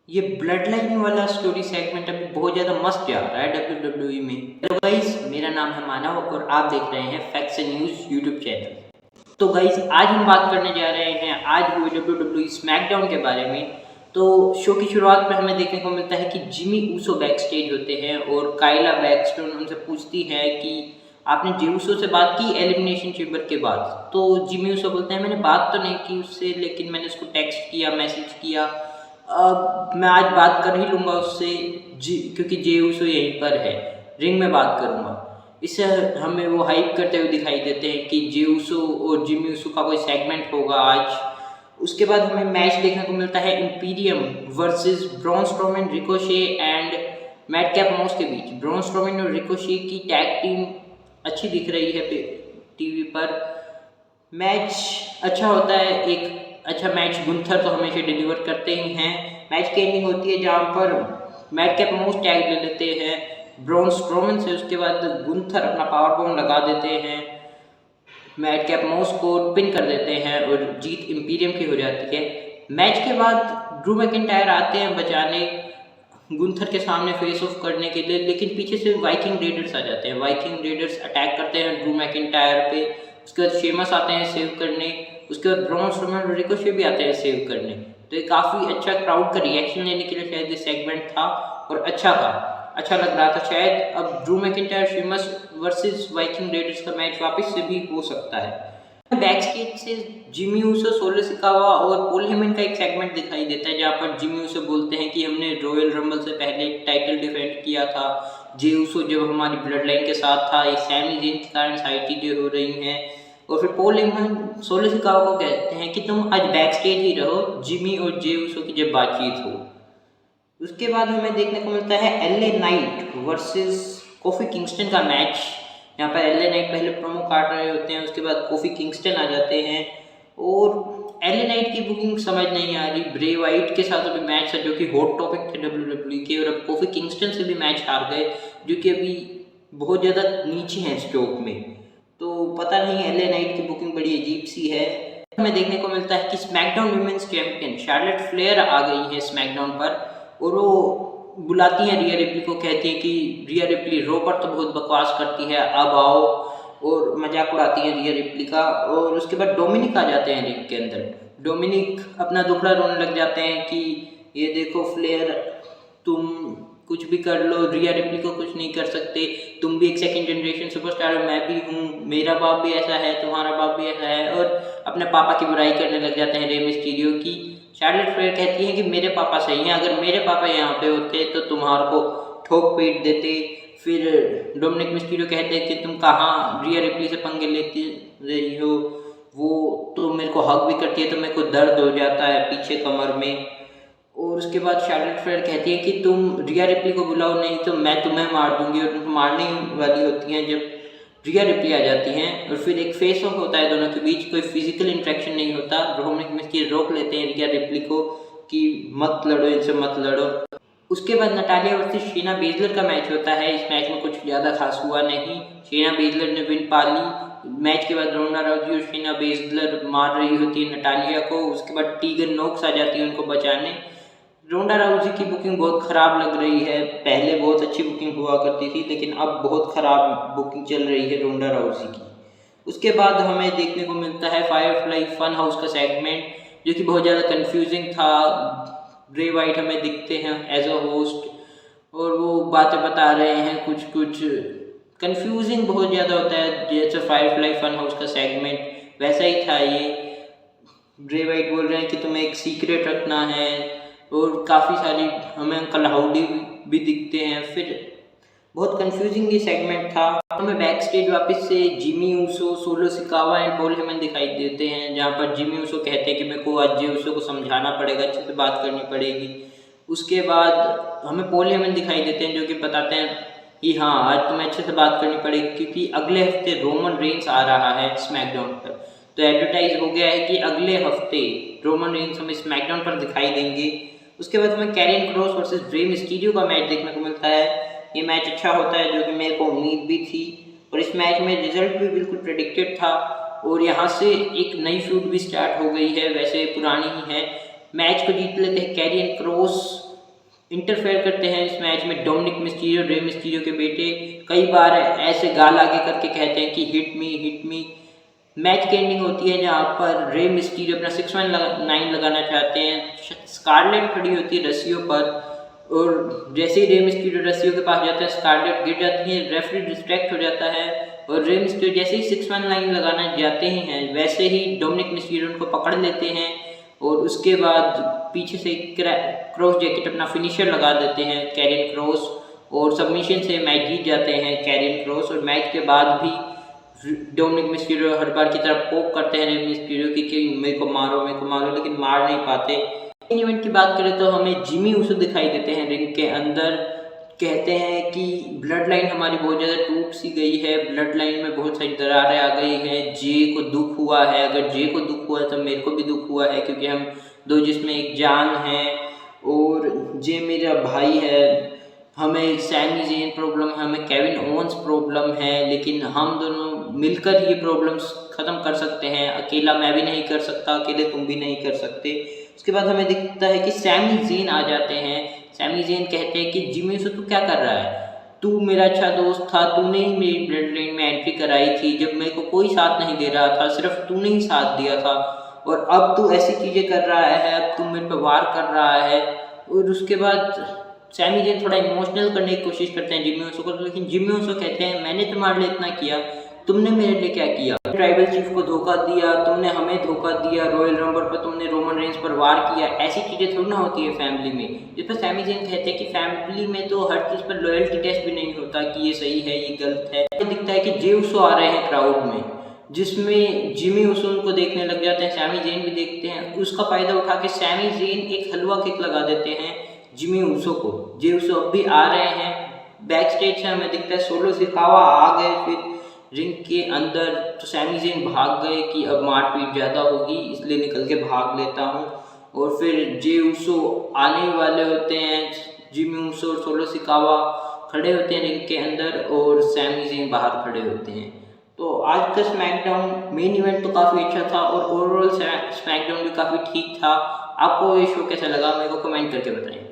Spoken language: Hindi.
ये ब्लड लाइन वाला स्टोरी सेगमेंट अभी बहुत ज़्यादा मस्त जा रहा है WWE में। हेलो गाइस, मेरा नाम है मानव और आप देख रहे हैं facts and news YouTube channel. तो गाइस, आज हम बात करने जा रहे हैं आज हुए WWE स्मैकडाउन के बारे में। तो शो की शुरुआत में हमें देखने को मिलता है कि जिमी ऊसो बैक स्टेज होते हैं और काइला बैकस्टोन उनसे पूछती है कि आपने जे ऊसो से बात की एलिमिनेशन चेम्बर के बाद। तो जिमी ऊसो बोलते हैं मैंने बात तो नहीं की उससे, लेकिन मैंने उसको टेक्स्ट किया, मैसेज किया। मैं आज बात कर ही लूँगा उससे क्योंकि जे ऊसो यहीं पर है, रिंग में बात करूँगा। इससे हमें वो हाइप करते हुए दिखाई देते हैं कि जे ऊसो और जिमी ऊसो का कोई सेगमेंट होगा आज। उसके बाद हमें मैच देखने को मिलता है Imperium versus Braun Strowman, Ricochet and Madcap Moss के बीच। ब्रॉन स्ट्रोमैन और रिकोशे की टैग टीम अच्छी दिख रही है टीवी पर। मैच अच्छा होता है, एक अच्छा मैच गुंथर तो हमेशा डिलीवर करते ही हैं। मैच की एंडिंग होती है जहाँ पर मैडकैप मॉस टैग ले लेते हैं ब्रॉन स्ट्रोमैन से। उसके बाद गुंथर अपना पावर बॉम्ब लगा देते हैं, मैडकैप मॉस को पिन कर देते हैं और जीत इंपीरियम की हो जाती है। मैच के बाद ड्रू मैकिंटायर आते हैं बचाने गुंथर के सामने फेस ऑफ करने के लिए, लेकिन पीछे से वाइकिंग रेडर्स आ जाते हैं। वाइकिंग रेडर्स अटैक करते हैं ड्रू मैकिंटायर पे। उसके बाद शेमस आते हैं सेव करने। उसके बाद ब्रॉन स्ट्रोमैन और रिकोशे भी आते हैं सेव करने। तो ये काफ़ी अच्छा क्राउड का रिएक्शन लेने के लिए शायद ये सेगमेंट था और अच्छा लग रहा था। शायद अब Drew McIntyre Sheamus versus Viking readers का मैच वापस से भी हो सकता है। बैकस्टेज से जिमी ऊसो, सोलो सिकावा और पॉल हेमन का एक सेगमेंट दिखाई देता है जहाँ पर जिमी ऊसो बोलते हैं कि हमने रॉयल रंबल से पहले टाइटल डिफेंड किया था। जे ऊसो जब हमारी ब्लड लाइन के साथ था, ये सैमी ज़ेन के कारण सारी चीज़ें हो रही हैं। और फिर पॉल हेमन सोलो सिकावा को कहते हैं कि तुम आज बैकस्टेज ही रहो, जिमी और जे ऊसो की जब बातचीत हो। उसके बाद हमें देखने को मिलता है LA night versus coffee Kingston का मैच। यहाँ पर एलए नाइट पहले प्रोमो काट रहे होते हैं, उसके बाद कोफी किंगस्टन आ जाते हैं और एलए नाइट की बुकिंग समझ नहीं आ रही। ब्रे वाइट के साथ अभी मैच है जो कि हॉट टॉपिक थे WWE के, और अब कोफी किंगस्टन से भी मैच हार गए जो कि अभी बहुत ज़्यादा नीचे हैं स्टॉक में। तो पता नहीं, एलए नाइट की बुकिंग बड़ी अजीब सी है। हमें देखने को मिलता है कि SmackDown women's champion Charlotte Flair आ गई है स्मैकडाउन पर और वो बुलाती हैं रिया रिप्ली को, कहती है कि रिया रिप्ली रो पर तो बहुत बकवास करती है, अब आओ, और मजाक उड़ाती हैं रिया रिप्ली का। और उसके बाद डोमिनिक आ जाते हैं रिंग के अंदर। डोमिनिक अपना दुखड़ा रोने लग जाते हैं कि ये देखो फ्लेयर, तुम कुछ भी कर लो, रिया रिप्ली को कुछ नहीं कर सकते, तुम भी एक सेकंड जनरेशन सुपरस्टार हो, मैं भी हूँ, मेरा बाप भी ऐसा है, तुम्हारा बाप भी ऐसा है। और अपने पापा की बुराई करने लग जाते हैं रे मिस्टीरियो की। शार्लेट फ्लेयर कहती है कि मेरे पापा सही हैं, अगर मेरे पापा यहाँ पे होते तो तुम्हारे को ठोक पीट देते। फिर डोमिनिक मिस्टीरियो कहते हैं कि तुम कहाँ रिया रिप्ली से पंगे लेती रही हो, वो तो मेरे को हक भी करती है तो मेरे को दर्द हो जाता है पीछे कमर में। और उसके बाद शार्लेट फ्लेयर कहती है कि तुम रिया रिप्ली को बुलाओ, नहीं तो मैं तुम्हें मार दूंगी, और मारने वाली होती हैं जब रिया रिप्ली आ जाती हैं। और फिर एक फेस ऑफ होता है दोनों के बीच, कोई फिजिकल इंटरेक्शन नहीं होता। डोमिनिक मिस्टीरियो रोक लेते हैं रिया रिप्ली को कि मत लड़ो, इनसे मत लड़ो। उसके बाद नटालिया वर्सेस शेना बेजलर का मैच होता है। इस मैच में कुछ ज़्यादा खास हुआ नहीं, शेना बेजलर ने विन पा ली। मैच के बाद रोंडा राउजी और शेना बेजलर मार रही होती है नटालिया को। उसके बाद टीगन नोक्स आ जाती है उनको बचाने। रोंडा राउजी की बुकिंग बहुत ख़राब लग रही है, पहले बहुत अच्छी बुकिंग हुआ करती थी लेकिन अब बहुत ख़राब बुकिंग चल रही है रोंडा राउजी की। उसके बाद हमें देखने को मिलता है फायरफ्लाई फन हाउस का सेगमेंट जो कि बहुत ज़्यादा कंफ्यूजिंग था। ब्रे वाइट हमें दिखते हैं एज अ होस्ट और वो बातें बता रहे हैं, कुछ कंफ्यूजिंग बहुत ज़्यादा होता है। जैसे फायरफ्लाई फन हाउस का सेगमेंट वैसा ही था ये। ब्रे वाइट बोल रहे हैं कि तुम्हें एक सीक्रेट रखना है, और काफ़ी सारी हमें अंकल हाउडी भी दिखते हैं। फिर बहुत कंफ्यूजिंग ये सेगमेंट था। हमें बैक स्टेज वापस से Jimmy Uso, Solo Sikoa and Paul Heyman दिखाई देते हैं, जहाँ पर जिमी ऊसो कहते हैं कि मेरे को आज जे ऊसो को समझाना पड़ेगा, अच्छे से बात करनी पड़ेगी। उसके बाद हमें पॉल हेमन दिखाई देते हैं जो कि बताते हैं कि हाँ आज तुम्हें अच्छे से बात करनी पड़ेगी क्योंकि अगले हफ्ते रोमन रेंस आ रहा है स्मैकडाउन पर। तो एडवर्टाइज हो गया है कि अगले हफ्ते रोमन रेंस हमें स्मैकडाउन पर दिखाई देंगे। उसके बाद हमें Karrion Kross versus Rey Mysterio का मैच देखने को मिलता है। ये मैच अच्छा होता है जो कि मेरे को उम्मीद भी थी, और इस मैच में रिजल्ट भी बिल्कुल प्रेडिक्टेड था। और यहाँ से एक नई फ्यूड भी स्टार्ट हो गई है, वैसे पुरानी ही है। मैच को जीत लेते हैं कैरियन क्रॉस इंटरफेयर करते हैं इस मैच में डोमिनिक मिस्टीरियो, रे मिस्टीरियो के बेटे। कई बार ऐसे गाल आगे करके कहते हैं कि हिट मी। मैच की एंडिंग होती है जहाँ पर रे मिस्टीरियो अपना 619 लगाना चाहते हैं। स्कारलेट खड़ी होती है रस्सियों पर और जैसे ही रे मिस्टीरियो रस्सियों के पास जाता है स्कारलेट गिर जाती है, रेफरी डिस्ट्रैक्ट हो जाता है और रे मिस्टीरियो जैसे ही 619 लगाना जाते ही हैं वैसे ही डोमिनिक मिस्टीरियो उनको पकड़ लेते हैं और उसके बाद पीछे से क्रॉस जैकेट अपना फिनिशर लगा देते हैं कैरियन क्रॉस और सबमिशन से मैच जीत जाते हैं कैरियन क्रॉस। और मैच के बाद भी डोमिनिक मिस्टीरियो हर बार की तरह पोक करते हैं रे मिस्टीरियो की कि मेरे को मारो, लेकिन मार नहीं पाते। इन इवेंट की बात करें तो हमें जिमी ऊसो दिखाई देते हैं रिंग के अंदर। कहते हैं कि ब्लड लाइन हमारी बहुत ज़्यादा टूट सी गई है, ब्लड लाइन में बहुत सारी दरारें आ गई है, जे को दुख हुआ है। अगर जे को दुख हुआ है तो मेरे को भी दुख हुआ है क्योंकि हम दो जिसमें एक जान है और जे मेरा भाई है। हमें सैमी ज़ेन प्रॉब्लम है, हमें केविन ओवंस प्रॉब्लम है, लेकिन हम दोनों मिलकर ये प्रॉब्लम्स ख़त्म कर सकते हैं। अकेला मैं भी नहीं कर सकता, अकेले तुम भी नहीं कर सकते। उसके बाद हमें दिखता है कि सैमी ज़ेन आ जाते हैं। सैमी ज़ेन कहते हैं कि जिमी ऊसो तू क्या कर रहा है, तू मेरा अच्छा दोस्त था, तूने ही मेरी ब्लड लाइन में एंट्री कराई थी जब मेरे को कोई साथ नहीं दे रहा था, सिर्फ तूने ही साथ दिया था और अब तू ऐसी चीज़ें कर रहा है, अब तू मेरे पर वार कर रहा है। और उसके बाद सैमी ज़ेन थोड़ा इमोशनल करने की कोशिश करते हैं जिमी ऊसो को, लेकिन जिमी ऊसो कहते हैं मैंने तुम्हारे लिए इतना किया, तुमने मेरे लिए क्या किया? ट्राइबल चीफ को धोखा दिया, तुमने हमें धोखा दिया, रॉयल रंबल पर तुमने रोमन रेंज पर वार किया। ऐसी चीज़ें थोड़ी ना होती है फैमिली में। जिस पर सैमी ज़ेन कहते हैं कि फैमिली में तो हर चीज़ पर लॉयल्टी टेस्ट भी नहीं होता कि ये सही है ये गलत है। ये दिखता है कि जे ऊसो आ रहे हैं क्राउड में, जिसमें जिमी ऊसो उनको देखने लग जाते हैं, सैमी ज़ेन भी देखते हैं। उसका फ़ायदा उठा के सैमी ज़ेन एक हलवा किक लगा देते हैं जिमी ऊसो को। जे ऊसो अब भी आ रहे हैं। बैक स्टेज से हमें दिखता है सोलो सिकावा आ गए फिर रिंग के अंदर, तो सैमी ज़ेन भाग गए कि अब मारपीट ज़्यादा होगी इसलिए निकल के भाग लेता हूँ। और फिर जे ऊसो आने वाले होते हैं, जिमी ऊसो और सोलो सिकावा खड़े होते हैं रिंग के अंदर और सैमी ज़ेन बाहर खड़े होते हैं। तो आज का स्मैकडाउन मेन इवेंट तो काफ़ी अच्छा था और ओवरऑल स्मैकडाउन भी काफ़ी ठीक था। आपको ये शो कैसा लगा मेरे को कमेंट करके बताएं।